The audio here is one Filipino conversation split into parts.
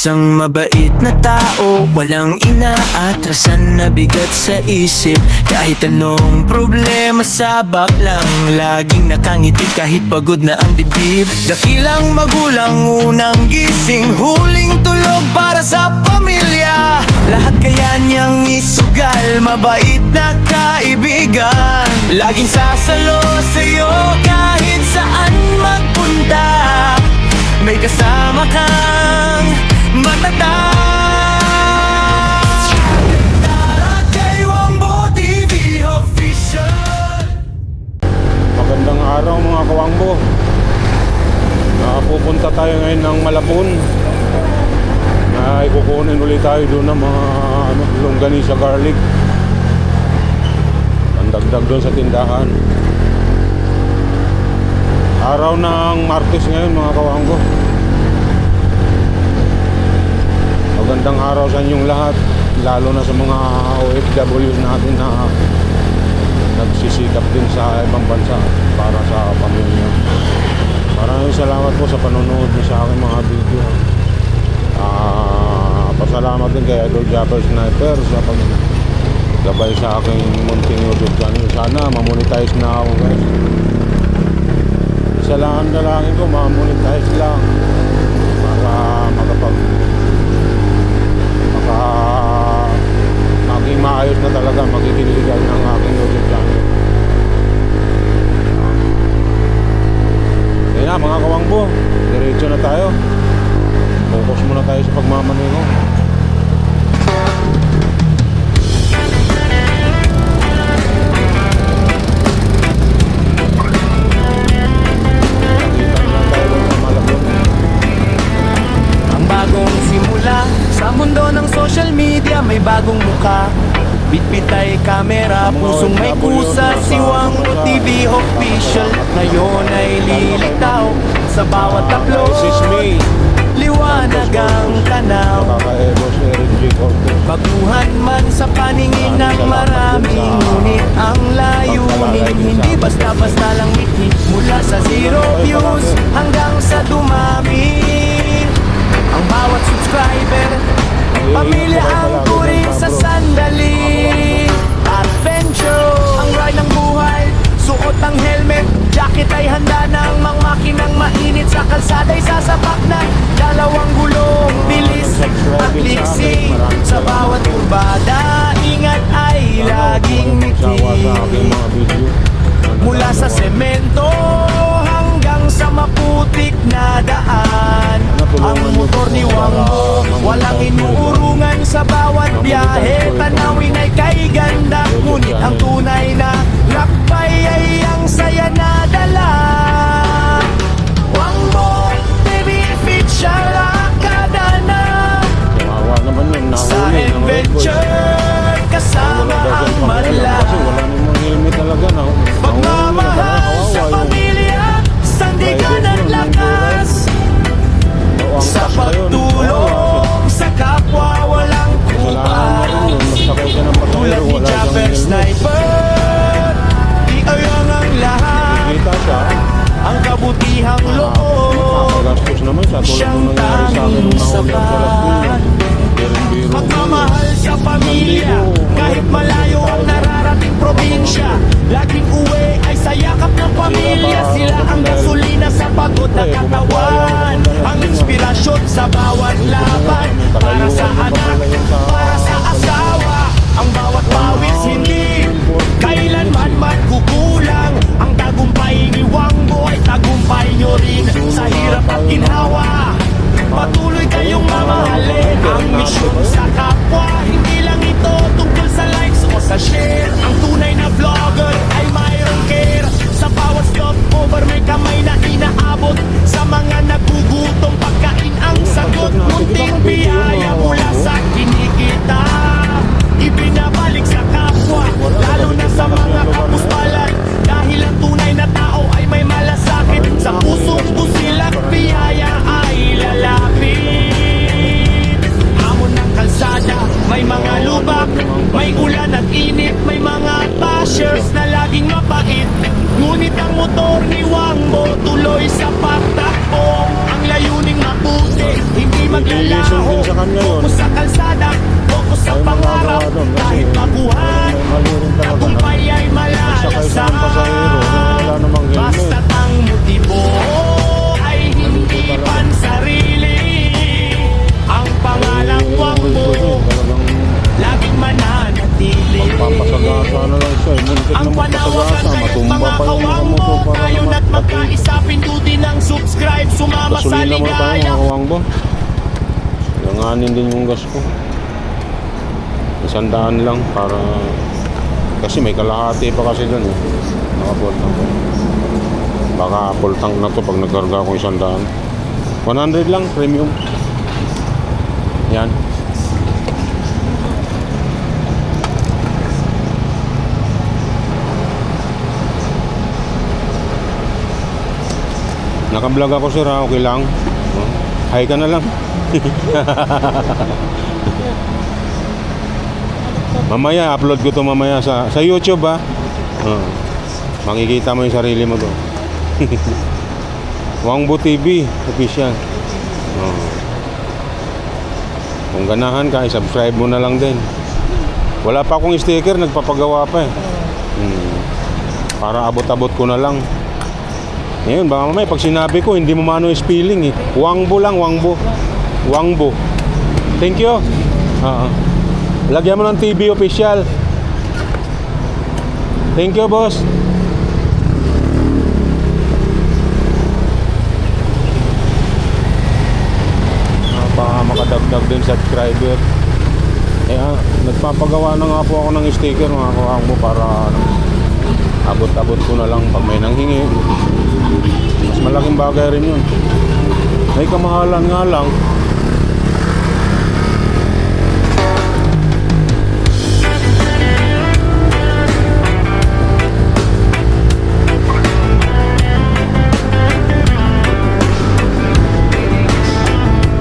Isang mabait na tao, walang inaatrasan na bigat sa isip. Kahit anong problema sabak lang, laging nakangiti kahit pagod na ang dibdib. Dakilang magulang, unang gising, huling tulog para sa pamilya. Lahat kaya niyang isugal, mabait na kaibigan. Laging sasalo sa'yo kahit saan magpunta. May kasama kang matatag. Tara kay Wangbo TV Official. Magandang araw mga kawangbo. Pupunta tayo ngayon ng Malabon. Ikukunin ulit tayo doon ng mga longganisa garlic. Ang dagdag doon sa tindahan. Araw ng Martes ngayon mga kawangbo. Magandang araw sa inyong lahat, lalo na sa mga OFWs natin na nagsisikap din sa ibang bansa para sa pamilya. Maraming salamat po sa panonood niyo sa aking mga video. Pasalamat din kay Idol Japper Sniper sa paggabay sa aking munting YouTube channel. Sana mamonetize na ako, guys. Isa lang ang dalangin ko, mamonetize lang para maging maayos na talaga, magiging legal ng aking YouTube channel. Kaya na mga kawangbo, diretso na tayo. Focus muna tayo sa pagmamaneho. Sa mundo ng social media may bagong muka. Bitbit ay kamera, pusong may kusa. Si Wangbo TV Official ngayon ay lilitaw sa bawat upload. Liwanag ang tanaw, baguhan man sa paningin ng marami. Ngunit ang layunin hindi basta-basta lang hit-hit. Mula sa zero views hanggang sa dumami. Ang bawat subscriber, pamilya ang turing sa sandali. Adventure, ang ride ng buhay, suot ang helmet, jacket ay handa ng mga makinang mainit. Sa kalsada'y sasapak na dalawang gulong, bilis at liksi. Sa bawat kurbada, ingat ay laging ngiti. Mula sa semento hanggang sa maputik na daan, ang motor ni Wangbo walang inuurungan sa bawat biyahe. Tanawin ay kay ganda, ngunit ang tunay na lakbay ay ang saya na dala. Wangbo TV Official, akada na sa adventure. Siya, muntik Ang na panawagan magpasagasa. kayo't Matumba mga pa yung kawang motor mo. para Kayo naman na't magkaisa, pindutin ang subscribe. Sumama sa Gasolina mo tayo ligaya. mga kawangbo. Langanin din yung gas ko. 100 lang para kasi may kalahati pa kasi dun eh. Naka-full tank ko. Baka full tank na to pag nagkarga ako 100. 100 lang premium. Yan. Naka-vlog ako sir ha, okay lang. Hi ka na lang. Mamaya, upload ko to mamaya sa YouTube ha. Makikita mo yung sarili mo to. Wangbo TV, official. Kung ganahan ka, subscribe mo na lang din. Wala pa akong sticker, nagpapagawa pa eh. Para abot-abot ko na lang. Ngayon, baka mamaya pag sinabi ko, hindi mo maano yung spelling eh. Wangbo lang, Wangbo. Wangbo. Thank you. Lagyan mo ng TV official. Thank you, boss. Baka makadagdag din subscriber. Kaya, nagpapagawa na nga po ako ng sticker, mga kawangbo, para abot-abot ko na lang pag may nanghingi. Mas malaking bagay rin yun. May kamahalan nga lang.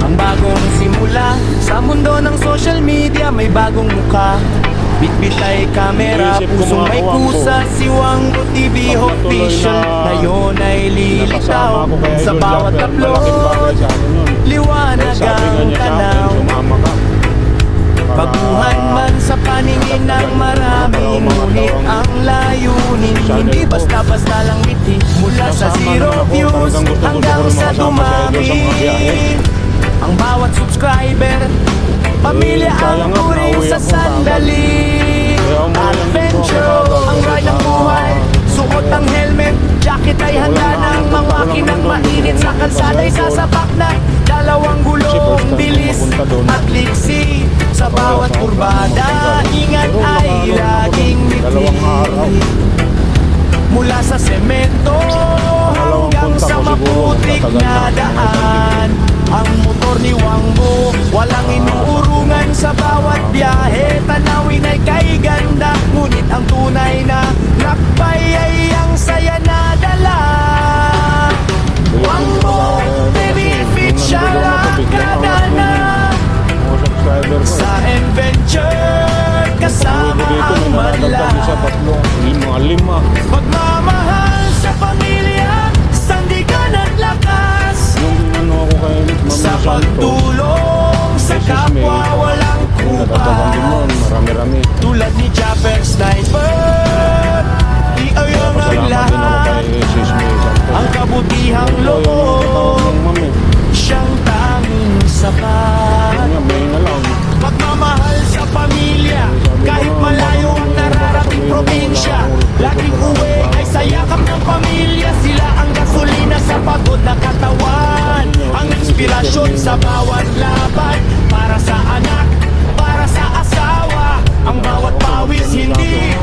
Ang bagong simula sa mundo ng social media, may bagong mukha. Bitbit ay kamera, Iniisip ko pusong mga may kawangbo. kusa, si Wangbo TV Pag patuloy official. na Ngayon ay lilitaw napasama ko kay sa Idol bawat Japper, malaking bagay upload. sa akin yun. Liwanag Sabi nga ang niya sa akin, tanaw. sumama ka. Para- Baguhan man sa paningin ng marami, ngunit ang layunin hindi basta-basta lang ngiti. Mula sa zero views hanggang sa dumami. Ang bawat subscriber, pamilya ang turing sa sandali. Adventure, ang ride ng buhay. Suot ang helmet, jacket ay handa ng mga makinang mainit. Sa kalsada ay sasapak na dalawang gulong, bilis at liksi. Sa bawat kurbada, ingat ay laging ngiti. Mula sa semento hanggang sa maputik na daan, ang motor ni Wangbo walang inuurungan sa bawat biyahe. Tanawin ay kay ganda, ngunit ang tunay na lakbay ay ang saya na dala. Wangbo, baby, official ang kadana. Sa adventure, kasama ang madla. Lima. Pagmamahal sa pamilya, sandigan at lakas. Yung ano ako kay Ma'am Sa Santo. pagtulong sa kapwa, walang Natatagan din nun, kupas. marami-rami. Tulad ni Japper Sniper, di ayang ang Pasalamat din ako lahat. kay Sismi Santo. Ang kabutihang Ito yung mga loob, tao ng mami. siyang tanging sapat. Nga, may nga lang. Pagmamahal sa pamilya, kahit malayo ang nararating probinsya, laging uwi ay sa yakap ng pamilya. Sila ang gasolina sa pagod na katawan, ang inspirasyon sa bawat laban. Para sa anak, para sa asawa, ang bawat pawis hindi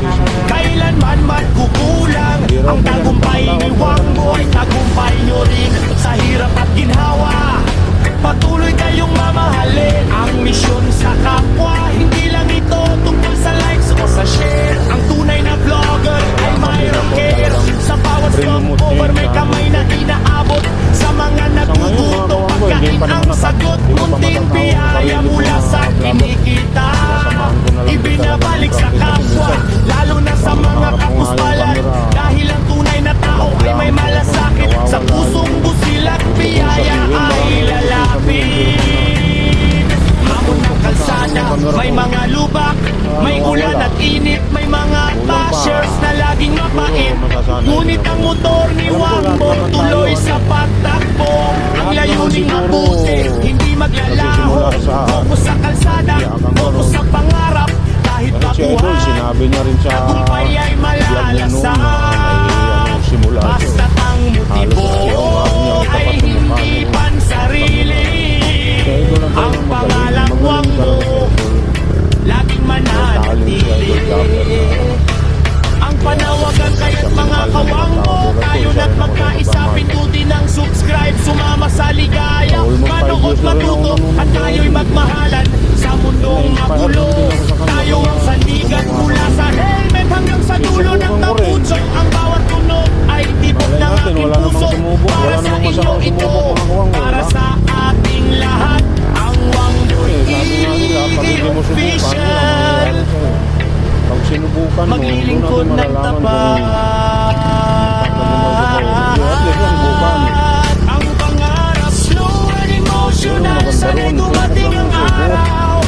kailanman magkukulang. Ang tagumpay ni Wangbo ay tagumpay nyo rin sa hirap at ginhawa. Patuloy kayong mamahalin ang misyon sa kapwa. Hindi lang ito tungkol sa likes o sa share. Ang tunay na vlogger ay mayroong care. Sa bawat stopover may kamay na inaabot. Sa mga nagtututong pagkain ang sagot. Munting biyaya mula sa kinikita, ibinabalik sa kapwa, lalo na sa mga kapuspalan. Dahil ang tunay na tao ay may malasakit. Sa pusong busilak biyaya ay lalapit. Hamon ng kalsada, may mga lubak, may ulan at init, may mga bashers na laging mapait. Ngunit ang motor ni Wangbo tuloy sa pagtakbo. Ang layuning mabuti, hindi maglalaho. Fokus sa kalsada, fokus sa pangarap. Kahit Si Idol, baguhan, sinabi niya rin sa tagumpay ay lingkod ng tapat. At least yung bukan. Ang pangarap, slow and emotional. Sana'y dumating ang araw.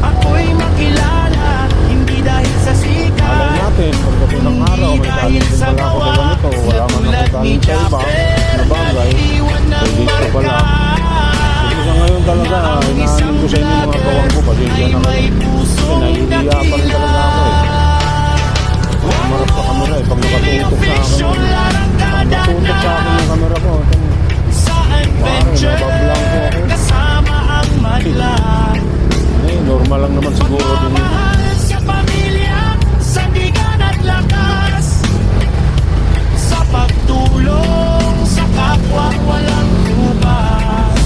Ako'y makilala, hindi dahil sa Alam sikat. natin, pagdating ng araw, may talent din pala ako sa ganito. Wala man ako talent sa iba na bagay. So dito pala. Kasi sa ngayon talaga, inaamin ko sa inyo mga kawang ko. Pasensya na kayo. Kasi naiiya pa rin talaga ako eh. Umarap sa camera eh. Pag nakatutok sa akin, pag natutok sa akin yung camera ko, Sa adventure, nabablang ko ako. kasama ang madla. Eh, normal lang naman siguro din yun. Mahal sa pamilya, sandigan at lakas. Sa pagtulong sa kapwa walang lubas.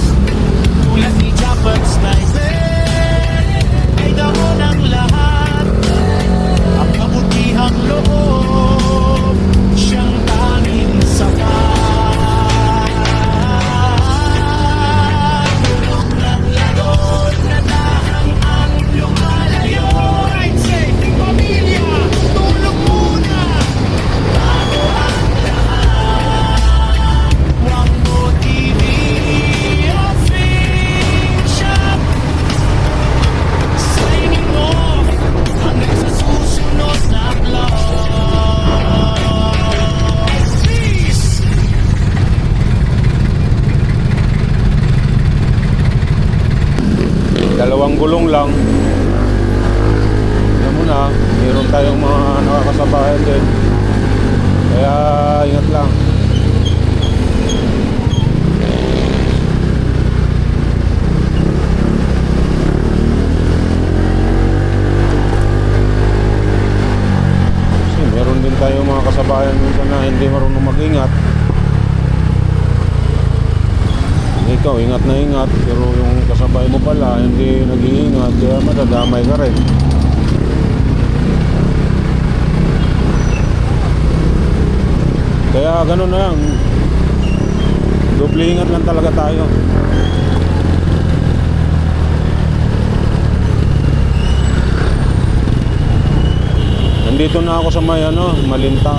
Tulad ni Japper Sniper, ay damo ng lahat. Ang kabutihang loob, siyang tanging sapat. Tulong ng lagon na dahang ang lumalayo. I'd say, pamilya, tulong muna. Bago ang lahat. Wangbo TV official. Signing off hanggang sa susunod na vlog. Peace! Dalawang gulong lang. Alam mo na, meron tayong mga nakakasabayan din. Kaya ingat lang. Kasi meron din tayong mga kasabayan minsan na hindi marunong mag-ingat. Ikaw, ingat na ingat, pero yung kasabay mo pala, hindi nag-iingat, kaya madadamay ka rin. Kaya ganun na lang. Doble ingat lang talaga tayo. Nandito na ako sa may Malinta.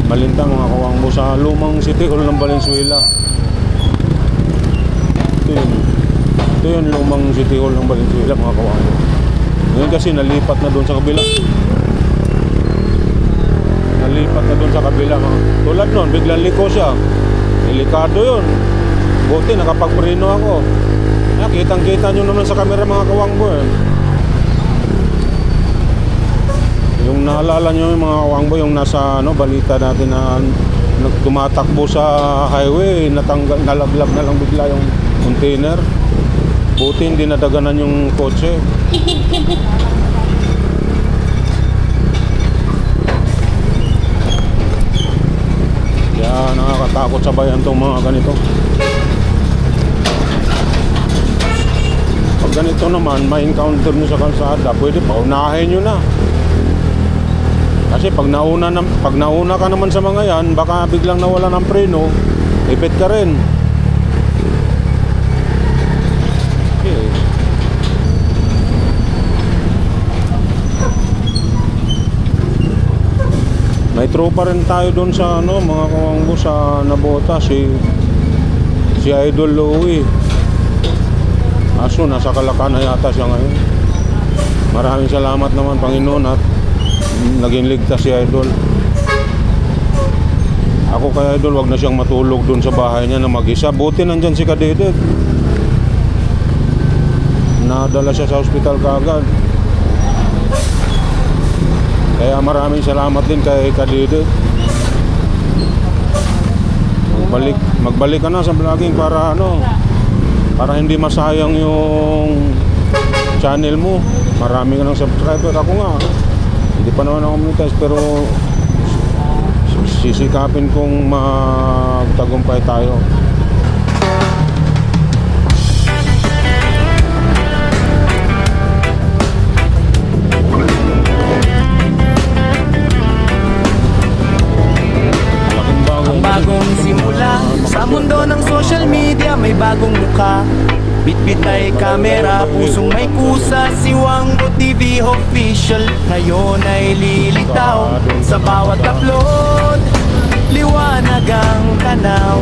Malinta mga kawangbo, sa lumang City Hall ng Valenzuela. Ito yun, lumang City Hall ng Valenzuela mga kawangbo. Ngayon kasi nalipat na doon sa kabila. Nalipat na doon sa kabila mga. Tulad nun, biglang liko siya. Delikado yun. Buti nakapagpreno ako. Kitang-kita nyo naman sa camera mga kawangbo eh. Yung naalala nyo yung mga kawangbo, yung nasa balita natin na tumatakbo sa highway, nalaglag na lang bigla yung container. Buti hindi nadaganan yung kotse. Kaya nakakatakot sa bayan tong mga ganito. Pag ganito naman, may encounter nyo sa kalsada, pwede paunahin nyo na. Kasi pag nauna ka naman sa mga yan, baka biglang nawala ng preno, ipit ka rin. Okay. May tropa rin tayo doon sa mga kawangbo sa Nabota, si Idol Louie. Aso nasa Calacan na yata siya ngayon. Maraming salamat naman Panginoon at naging ligtas si Idol. Ako kay Idol, wag na siyang matulog doon sa bahay niya na mag-isa. Buti nandyan si Kadedet. Nadala siya sa ospital kaagad. Kaya maraming salamat din kay Kadedet. Magbalik ka na sa vlogging para para hindi masayang yung channel mo. Marami ka ng subscriber. Ako nga, hindi pa naman ako monetize, pero sisikapin kong magtagumpay tayo. Ang bagong simula sa mundo ng social media, may bagong mukha. Bitbit ay kamera, pusong may kusa, si Wangbo TV official. Ngayon ay lilitaw sa bawat upload, liwanag ang tanaw.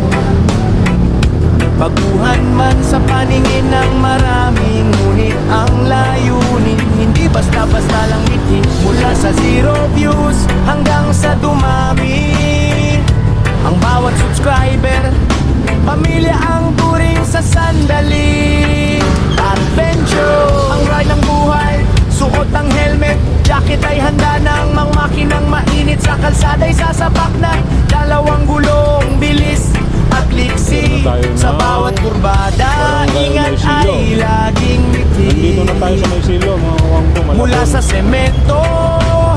Baguhan man sa paningin ng marami, ngunit ang layunin hindi basta-basta lang itin. Mula sa 0 views hanggang sa dumami, ang bawat subscriber pamilya ang turing sa sandali. Adventure ang ride ng buhay, suot ang helmet, jacket ay handa ng mga makinang mainit. Sa kalsada'y sasapak na dalawang gulong, bilis at liksi. Sa bawat kurbada, ingat ay laging ngiti. Nandito na tayo sa may silo, mga Wangbo. Mula sa semento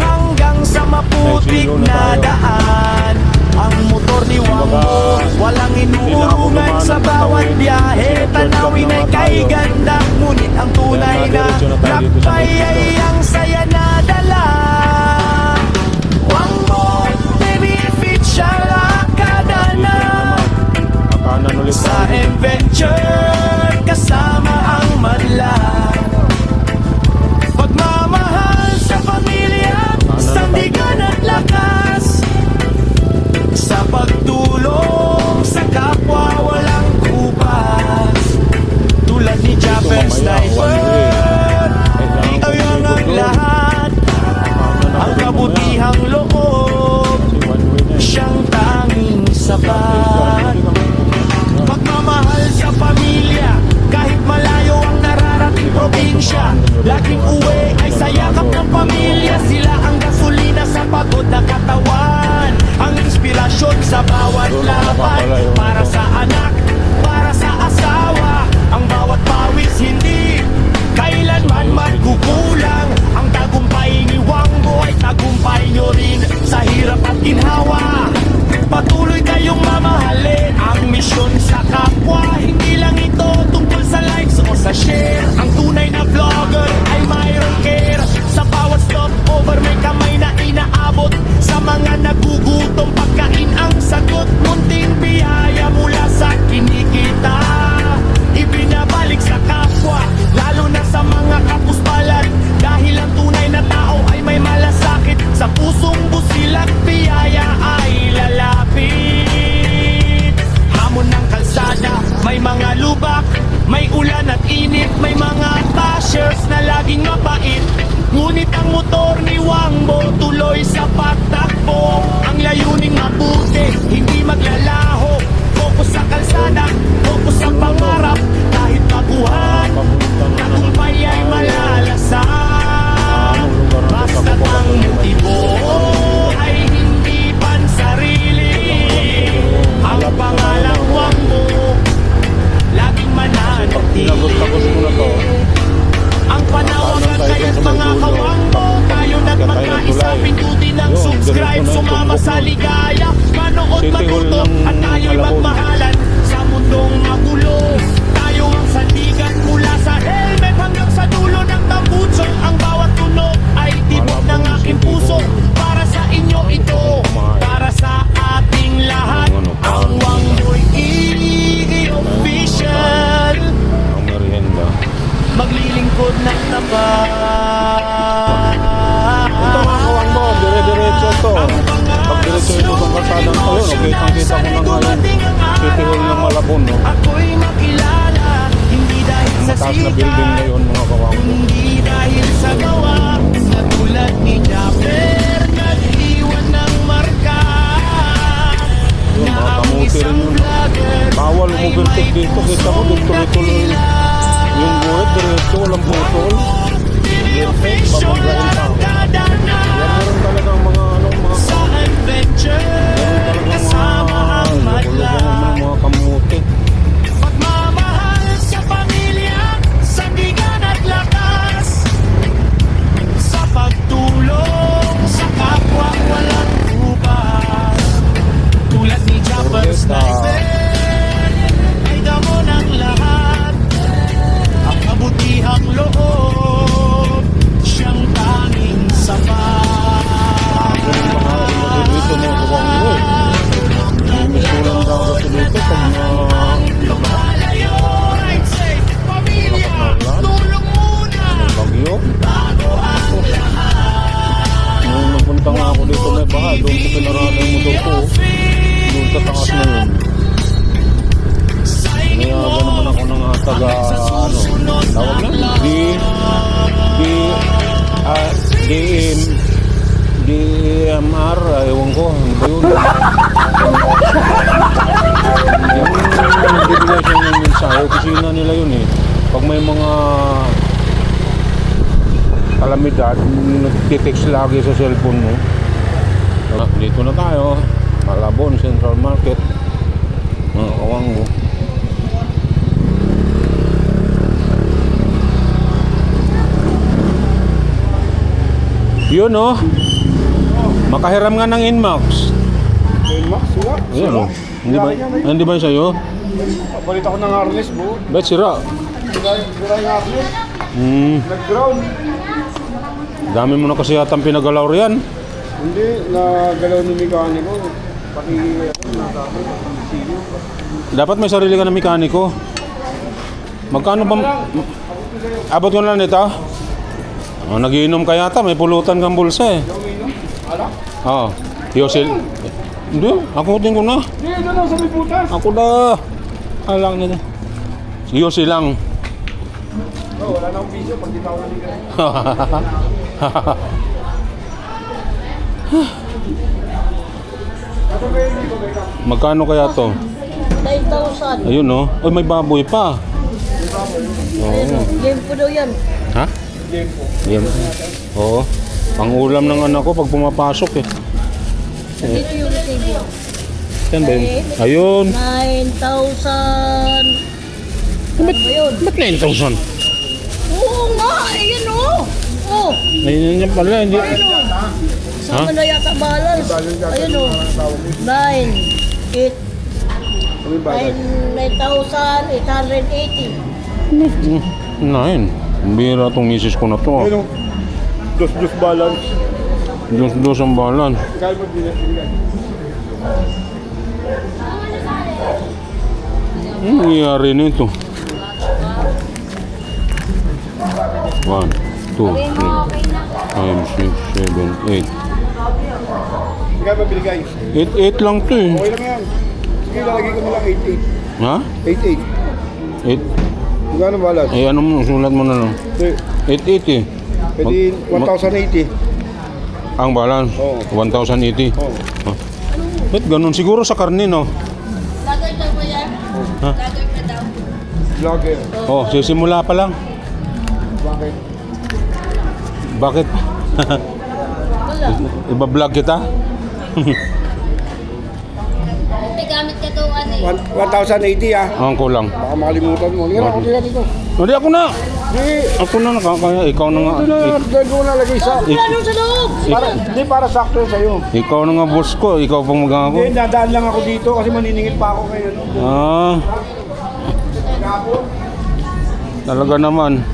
hanggang sa maputik na daan, ang motor ni Wangbo walang inuurungan. Sa bawat biyahe, tanawin ay kay ganda, ngunit ang tunay na lakbay ay ang saya na dala. Wangbo, baby, official akadana. Kanan ulit Sa adventure, kasama ang madla. Pagmamahal sa pamilya, sandigan at lakas. Sa pagtulong sa kapwa, walang kupas. Tulad ni Japper Sniper, iyayang ang lahat. Ang kabutihang loob, siyang tanging sapat. Pagmamahal sa pamilya, kahit malayo ang nararating probinsya, laging uwi ay sa yakap ng pamilya. Sila ang gasolina sa pagod na katawan, ang inspirasyon sa bawat laban. Para sa anak, para sa asawa, ang bawat pawis hindi kailanman magkukulang. Ang tagumpay ni Wangbo ay tagumpay nyo rin sa hirap at ginhawa. Patuloy kayong mamahalin ang misyon sa kapwa. Hindi lang ito tungkol sa likes o sa share. Ang tunay na vlogger ay mayroong care. Sa bawat stopover may kamay na inaabot. Sa mga nagugutom, pagkain ang sagot. Munting biyaya mula sa kinikita, ibinabalik sa kapwa, lalo na sa mga kapuspalan. Dahil ang tunay na tao ay may malasakit, sa pusong busilak biyaya ay lalapit. Hamon ng kalsada, may mga lubak, may ulan at init, may mga bashers na laging mapait. Ngunit ang motor ni Wangbo tuloy sa pagtakbo. Ang layuning mabuti, hindi maglalaho. Focus sa kalsada, focus sa pangarap. Kahit baguhan, tagumpay ay malalasan. Basta't ang motibo ay hindi pansarili. Ang pangalang Wangbo laging Tagos mo na to. ang panawagan kaya't mga kawangbo, tayo na't magkaisa, pindutin ng subscribe, sumama sa ligaya, manood, matuto, at tayo'y magmahalan sa mundong magulo. Tayo ang sandigan mula sa helmet hanggang sa dulo ng tambutso. Ang bawat tunog ay tibok ng aking puso. Para sa inyo ito, para sa ating lahat. Ang Wangboy TV official, Ang merienda. maglilingkod ng tapat. Ito mga Wangbo, dire-diretso to. Pag diretso ito sa nga ako dito may baha. Doon ko pinarada yung motor ko. Doon sa taas na yun. Pinayagan naman ako ng taga, tawag lang, DMR, ewan ko, ano ba yun? Yung bibigay siya ng mensahe, kusina nila yun eh. Pag may mga kalamidad, nagtitext lagi sa cellphone mo. Dito na tayo, Malabon Central Market, mga kawanggo. Yun oh, makahiram nga ng Inmax. Max, wala. Ayan oh. Hindi ba yun sa'yo? Palit ako ng harness, bro. Ba't sira? Sira yung harness. Nag-ground. Dami mo na kasi yatang pinagalaw riyan. Hindi, nagalaw ng mekaniko. Pati, nagami. Sino. Dapat may sarili ka na mekaniko. Magkano ba? Abot ko na nito? Oh, nagiinom ka yata, may pulutan kang bulsa eh. Ala? Oo. Yosil. Hindi, ako din ko na. Hindi, doon lang sa may butas. Ako na. Alang nito. Yosil lang. Oh, wala na akong video pag di tao na liga. Magkano kaya to? 9,000. Ayun no. Oy, may baboy pa. Ayun, game po daw yan. Ha? Yan. Oo. Ang ulam ng anak ko pag pumapasok eh. Dito yung resibo. Yan ba yun? Ayun. 9,000. Ano ba yun? Ba't 9,000? Oo nga, ayun o. Oh, Ayun yan pala. Hindi. ayun o. Sama na yata balance. Ayun o. 9, 8, 9,880. 9. Bira tong misis ko na to. Ayun, dos balance. Dos ang balan. Kaya mo binigay. Ano nangyayari nito? 1, 2, 3, 5, 6, 7, 8. Kaya mo binigay. 8 lang to eh. Okay lang yan. Sige, lalagay ko na lang 88. Ha? 88. 8. Magkano balance? Eh ano mo, sulat mo na lang. Hindi. 880 eh. Pwede 1,080. Ang balance? Oo. 1,080. Oo. Huh? Ba't ganun? Siguro sa karne, no? Lagay daw ba yan? Ha? Lagay na daw. Vlogger. Oh, sisimula pa lang. Bakit? Bakit? Wala. Iba-vlog kita? Hindi gamit ka daw ano eh. 1,080 ah. Ang kulang. Baka makalimutan mo. Hindi na ako dito dito. Hindi, ako na! Hindi. Ako na nakakaya. Ikaw na nga. Ito na, dahil ko nalagay sa... Wala nung sa loob. Hindi para sakto yun sa'yo. Ikaw na nga boss ko. Ikaw pang magagawa. Hindi, dadaan lang ako dito kasi maniningil pa ako ngayon. Ah. Talaga naman.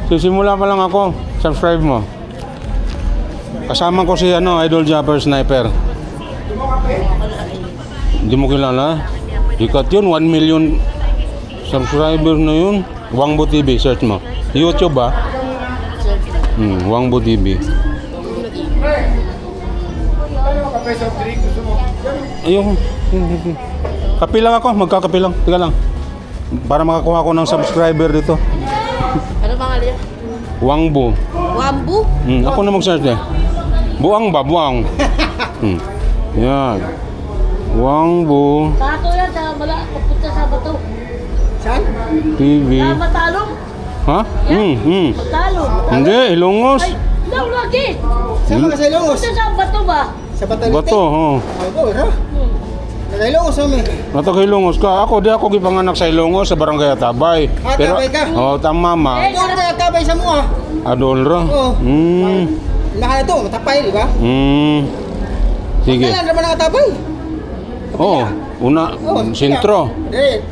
Sisimula pa lang ako. Subscribe mo. Kasama ko si Idol Japper Sniper. Hindi mo kilala? Ikat yun, 1 million subscriber na yun. Wangbo TV, search mo. YouTube ba? Wangbo TV. Ayoko. Kapi lang ako, magkakapi lang. Teka lang. Para makakuha ko ng subscriber dito. Ano pangalan yan? Wangbo. Wambu? Ako na mag-search eh. Buang ba? Buang. Yan. Wangbo Bato yan sa mala. Papunta sa bato. Saan? TV. Sa Matalong. Ha? Matalong. Hindi, Ilongos. Ay, daw lagi. Saan ka sa Ilongos? Punta sa bato ba? Sa Batalite? Bato, oh. Ako, ha? Sa Ilongos kami. Nato kay Ilongos ka. Ako, di ako gipanganak sa Ilongos, sa Barangay Atabay. Ah, Atabay ka? Oh, tama ma. Eh, Ito na tabay sa mua. Adolra. Oo. Hmm. Naka ito, matapay, di ba? Sige. Kailan naman nakatabay? Oh, una, sentro.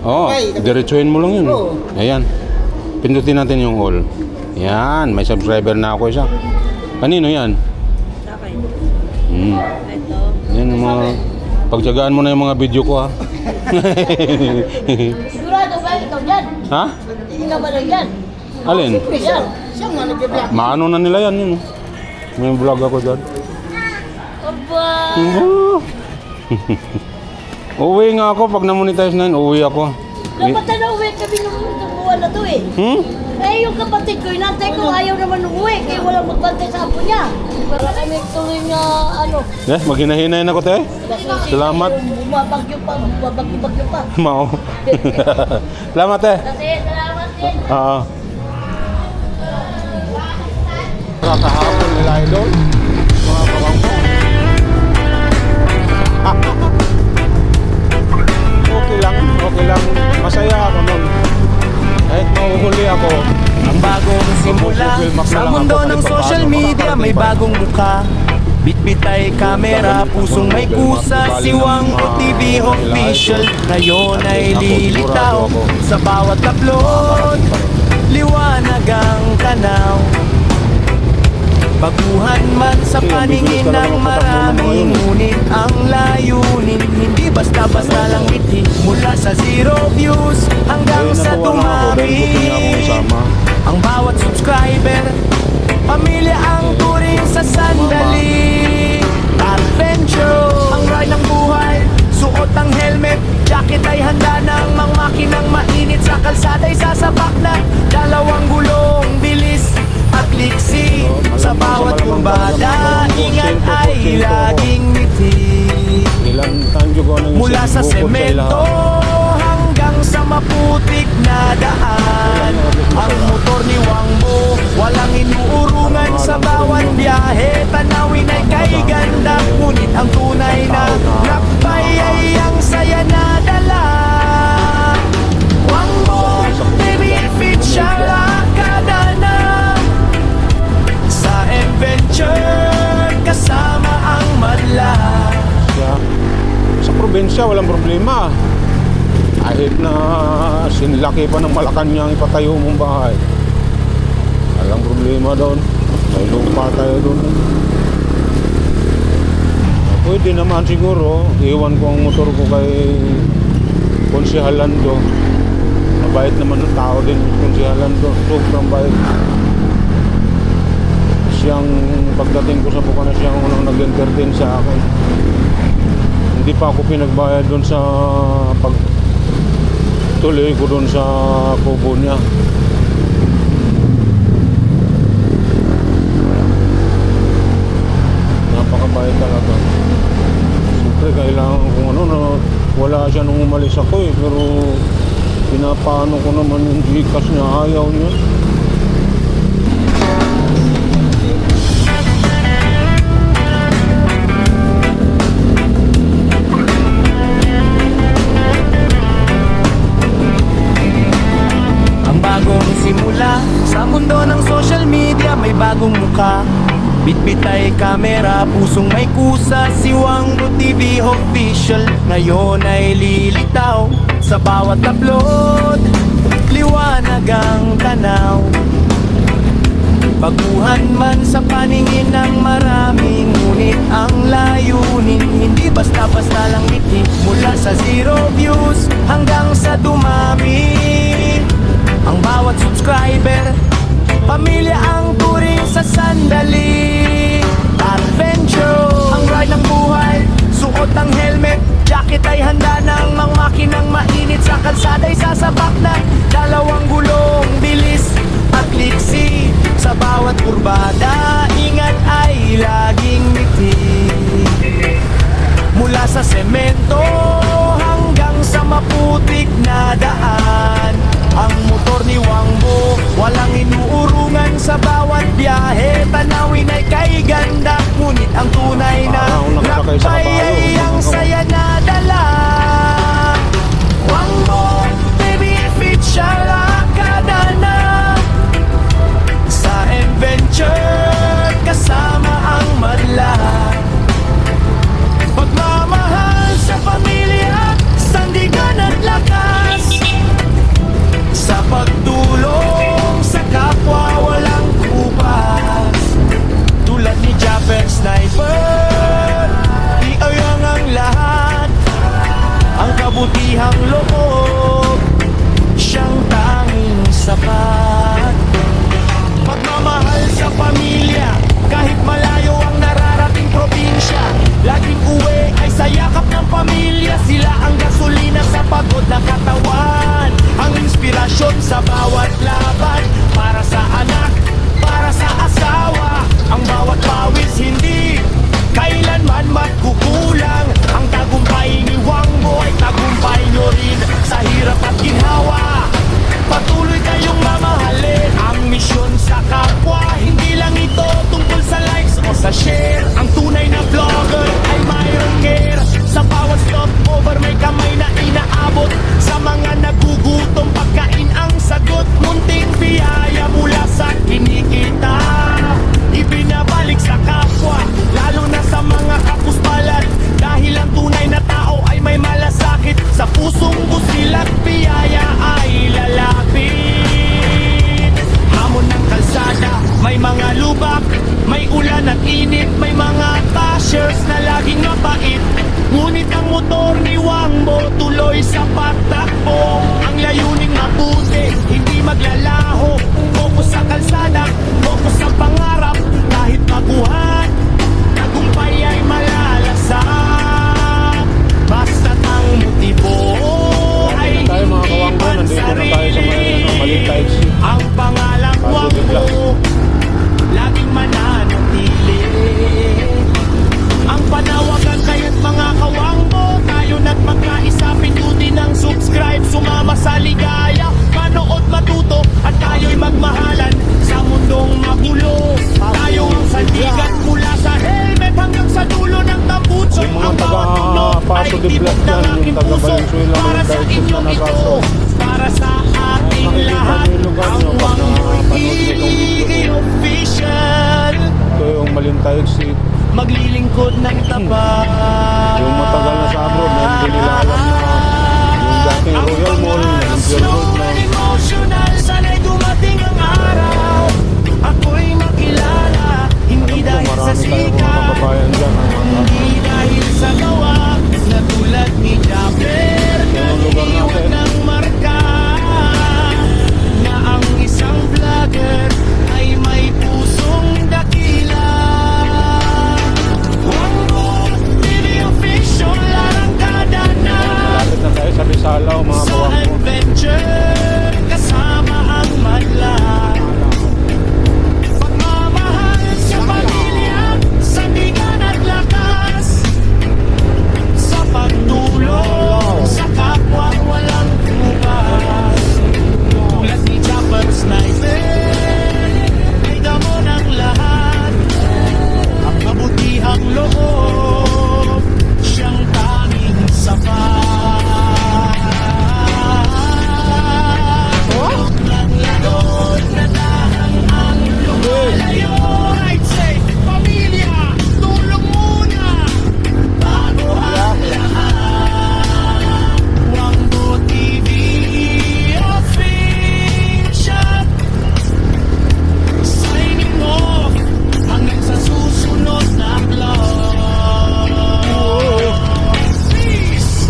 Oh, diretsuhin mo lang yun. Oo. Ayan. Pindutin natin yung all. Yan, may subscriber na ako isa. Kanino yan? Sa akin. Ito. Yan yung mga... Pagtyagaan mo na yung mga video ko ha. Sigurado ba ikaw dyan? Ha? Ikaw ba lang dyan? Alin? Yan. Siya nga nag-vlog. Maano na nila yan yun. May vlog ako dyan. Aba. Uwi nga ako pag na-monetize na yun, uwi ako. Dapat na uwi kami nung buwan na to eh. Eh, yung kapatid ko, inantay ko, ayaw naman umuwi, kaya walang magbantay sa apo niya. Para kami tuloy na, ano, Yes, maghinahinay na ko te. Salamat. Bumabagyo pa, bumabagyo pa. Mao. Salamat te. Kasi, salamat din. Oo. Kakahapon nila idol. Mga kabangko. Okay lang, okay lang. Masaya ako nun. Kahit mahuhuli ako. Ang bagong simula sa mundo ng social media, may bagong mukha. Bitbit ay kamera, pusong may kusa, siwang o TV official. Ngayon ay lilitaw sa bawat upload, liwanag ang tanaw. Baguhan man sa paningin ng marami, ngunit ang layunin hindi basta-basta lang ngiti. Mula sa 0 views hanggang sa dumami, ang bawat subscriber, pamilya ang turing sa sandali. Adventure, ang ride ng buhay, suot ang helmet, jacket ay handa ng mga makinang mainit. Sa kalsada ay sasabak na dalawang gulong, bilis at liksi. Sa bawat kurbada, ingat ay laging ngiti. Mula sa semento hanggang sa maputik na daan, ang motor ni Wangbo walang inuurungan sa bawat biyahe. Tanawin ay kay ganda, ngunit ang tunay na lakbay ay ang saya na dala. Wangbo, baby, fit siya lakada na sa adventure, kasama ang madla. Sa probinsya, walang problema. Kahit na sinlaki pa ng Malacanang ipatayo mong bahay, walang problema doon. May lupa tayo doon. Pwede naman siguro, iwan ko ang motor ko kay Konsehal Lando. Mabait naman ng tao din Konsehal Lando. Sobrang bait. Siyang pagdating ko sa Bukana, siyang unang nag-entertain sa akin. Hindi pa ako pinagbayad doon sa pagtuloy ko doon sa kubo niya. Napakabayad talaga. Siyempre kailangan kung ano na wala siya nung umalis ako eh, pero pinapaano ko naman yung Gcash niya, ayaw niya. Bagong simula sa mundo ng social media, may bagong mukha. Bitbit ay kamera, pusong may kusa, siwang TV official. Ngayon ay lilitaw sa bawat upload, liwanag ang tanaw. Baguhan man sa paningin ng marami, ngunit ang layunin hindi basta-basta lang ngiti. Mula sa 0 views hanggang sa dumami, ang bawat subscriber, pamilya ang turing sa sandali. Adventure, ang ride ng buhay, suot ang helmet, jacket ay handa ng mga makinang mainit. Sa kalsada ay sasabak na dalawang gulong, bilis at liksi. Sa bawat kurbada, ingat ay laging ngiti. Mula sa semento hanggang sa maputik na daan, ang motor ni Wangbo walang inuurungan sa bawat biyahe. Tanawin ay kay ganda, ngunit ang tunay na lakbay ay ang saya na dala. Wangbo, baby, fit siya lakada na sa adventure, kasama ang madla. Pagmamahal sa pamilya, sandigan at lakas, sa pagtulong sa kapwa walang kupa. ulan at init, may mga bashers na laging mapait. Ngunit ang motor ni Wangbo tuloy sa patakbo. Ang layuning mabuti, hindi maglalaho. Focus sa kalsada, focus sa pangarap. Kahit mabuhat, tagumpay ay malalasak. Basta't ang motibo ay Tayo mga hindi kawanggo, nandito na tayo sa pansarili. Malintayog City. Ang pangalang Positive lang. Wangbo laging mananatili. Ang panawagan kayo't mga kawangbo, tayo na't magkaisa, pindutin ang subscribe, sumama sa ligaya, manood matuto at tayo'y magmahalan sa mundong magulo. Tayo ang sandigan mula sa helmet hanggang sa dulo ng tambutso. Yung mga Ang bawat tunog ay taga-Positive tibok Blood ng yan, aking yung taga puso. Valenzuela, Para sa Malintayog inyo na ito, Nagaso. para sa ating Makikita lahat. niyo yung lugar Ang niyo pag Wangbo'y napanood niyo itong video. TV official, Ito yung Malintayog City. maglilingkod ng tapat. Yung matagal na sa abroad na hindi nila alam na yung dating Ang Royal Mall na pangarap yung slow Gold na and emotional, sana'y dumating ang araw. Ako'y makilala, hindi alam ko dahil sa marami tayong mga sikat, kababayan dyan ang mga hindi dahil sa gawa, na tulad ni Jaber na Yung lugar natin. iniwan ng marka. Na ang isang vlogger ay may pusong dakila. Wangbo TV official, arangkada na lapit na tayo sa Bisalaw mga sa kawanggo. adventure, kasama ang madla. Pagmamahal sa pamilya, sandigan at lakas, sa pagtulong sa kapwa walang bukas. Tulad ni Chopper Sniper, ay damo ng lahat. Ang mabutihang loob, siyang tanging sapat. Lang lagot na dahang ang lumalayo. I'd say, pamilya, tulong muna bago ang lahat. Wangbo TV official, signing off hanggang sa susunod na vlog. Peace!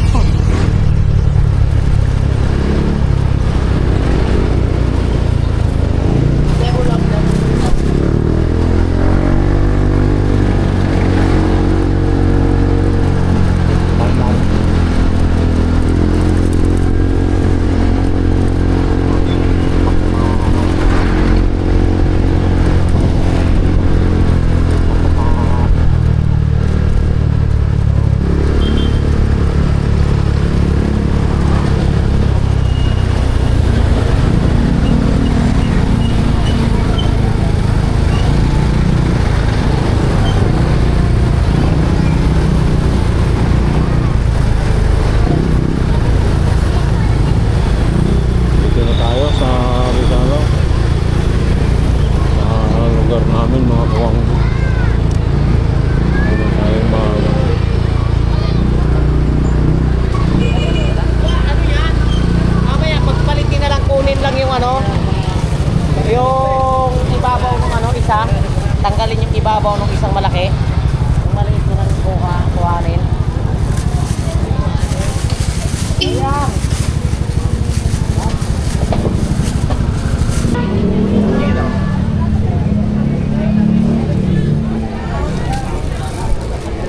Dito na tayo sa Bisalaw. Sa lugar namin mga kawanggo. Dito na tayo Ano yan? Mamaya, pagpalitin na lang, kunin lang yung ano, yung ibabaw ng ano, isa. Tanggalin yung ibabaw ng isang malaki. Yung maliit na lang kuhanin. Ayan.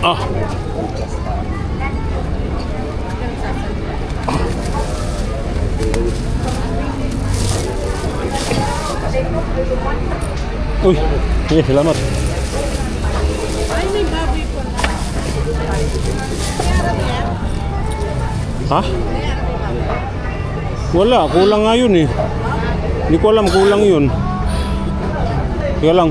Ah. Uy, sige, salamat. Ha? Wala, kulang nga yun eh. Hindi ko alam, kulang yun. Kaya lang.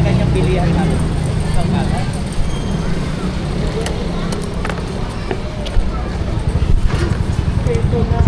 Ganyang bilihan natin. Ito na.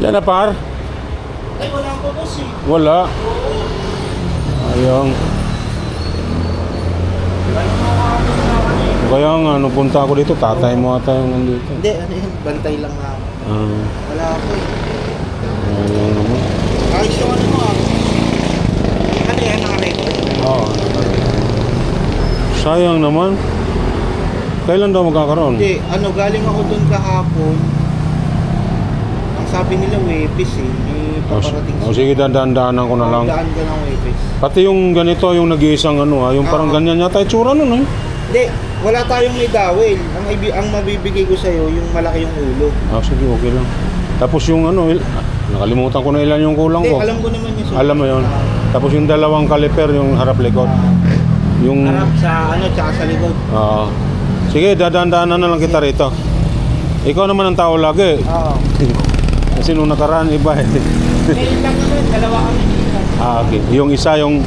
Yan na par? Ay, wala po boss eh. Wala. Ayong. Kaya nga, nung punta ako dito, tatay mo ata yung nandito. Hindi, ano yun, bantay lang na ako. Ah, Wala ako eh. ayun naman. Ayos yung ano mo ah. Ano yan, naka-record? Oo. Sayang naman. Kailan daw magkakaroon? Hindi, ano, galing ako dun kahapon. Ang sabi nila, Webis eh. May paparating Sige, dadaan-daanan ko na lang. Daan ka ng Webis. Pati yung ganito, yung nag-iisang ano yung parang Oo. ganyan yata itsura nun eh. Hindi, wala tayong may dawil. Ang mabibigay ko sa'yo, yung malaki yung ulo. Ah, sige, okay lang. Tapos yung ano, nakalimutan ko na ilan yung kulang Hindi, ko. alam ko naman yung Alam mo yun. Tapos yung dalawang kaliper, yung harap-likod. Yung... Harap sa ano, tsaka sa likod. Sige, dadaan-daanan na lang kita rito. Ikaw naman ang tao lagi. Oo. Kasi nung nakaraan, iba eh. Ngayon lang naman, dalawa kami dito. Okay. Yung isa, yung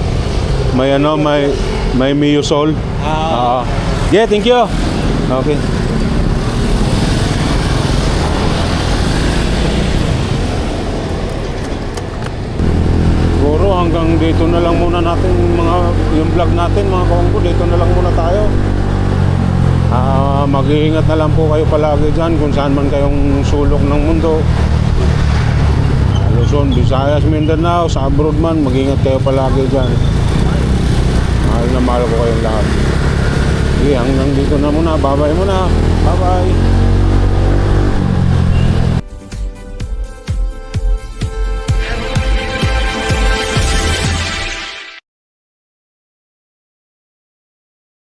may ano, may Miyosol. Yeah, thank you. Okay. Siguro hanggang dito na lang muna natin yung vlog natin mga kaungko, dito na lang muna tayo. Mag-iingat na lang po kayo palagi dyan kung saan man kayong sulok ng mundo. Luzon, Visayas, Mindanao, sa abroad man, mag-iingat kayo palagi dyan. Mahal na mahal ko kayong lahat. Sige, hanggang dito na muna. Bye-bye muna. Bye-bye.